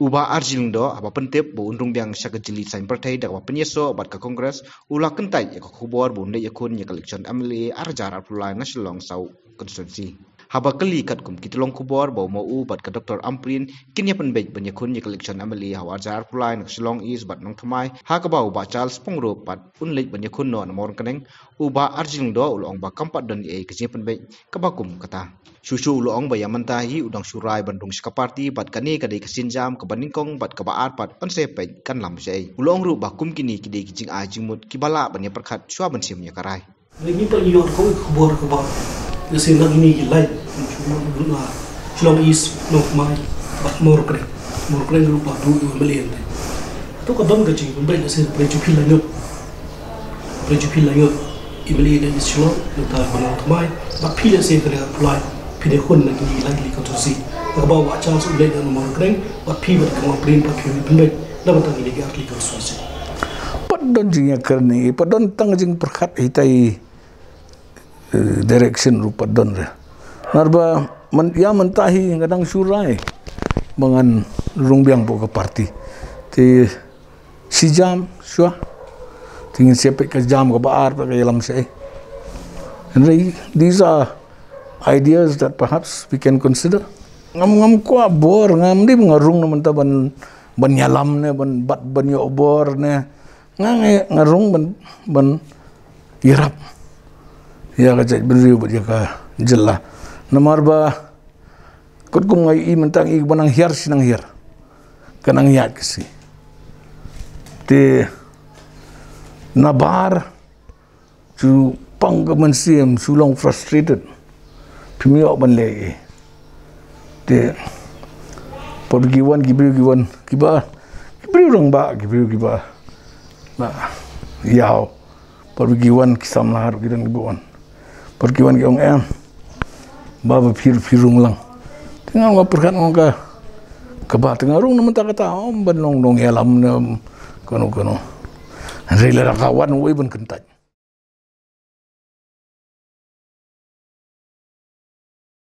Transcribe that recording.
Ubah arjing do apa pentip bu undung biang syakat jeli sain partai dak apa penyeso bat ke kongres ulah kentai ya kubor bu undai yakun ya election amili arjar arpulai nasional sau konstitusi. Haba kali kat kum kitolong kubor bau mau bat ke Dr. Amprin kini penbej penyakun ya election amili hawa arjar arpulai nasional is bat nong thamai ha ka bau ba Charles pongro bat unlej penyakun no namor keneng ubah arjing do ulong ba kampat dan ye kesi penbej kabakum kata. Susu ulong ba yamantahi udang surai bandung skaparti bat kani kadai kesinjam kebaningkong bat kebaat batonsepej kan lam sei ulong ru bakum kini kidai kijing ajimut kibala banyak perkat sua bensimnya karai lagi tak iyor kau kebor nasi nak ini gilai cuma guna celong is nok mai bat mor kren lupa du melian tu kadang kecing pembeli nasi prejupil lanyo ibeli dan celong letak banyak mai bat pilih saya kena apply pilih kun lagi konstruksi bawa Charles ulai dan nomor keren bat pi bat kamu print bat pi pembeli dapat lagi lagi konstruksi padon jingnya kerni padon tang jing perkat hitai direction rupa don re narba ya mentahi kadang surai dengan rungbiang boga parti ti si jam syah tingin siapa ke jam ke baar pakai dalam saya and these are ideas that perhaps we can consider ngam ko bor ngam di ngarung naman ta ban yalam ne ban yo bor ne ngarung ban irap ya ka beriu ba ka jella namar ba kot kum ngai mentang i banang hiar sinang hiar kanang yak si te nabar tu panggamansiam sulong frustrated pimio ban le te pergiwan gibriu kiba rang ba gibriu na yao pergiwan kisam lahar gidan gibuan pergiwan giong baba firung lang tinggal ngap perkat ngka keba tengarung naman takata banong nong yalam na kono rela kawan we ban kentaj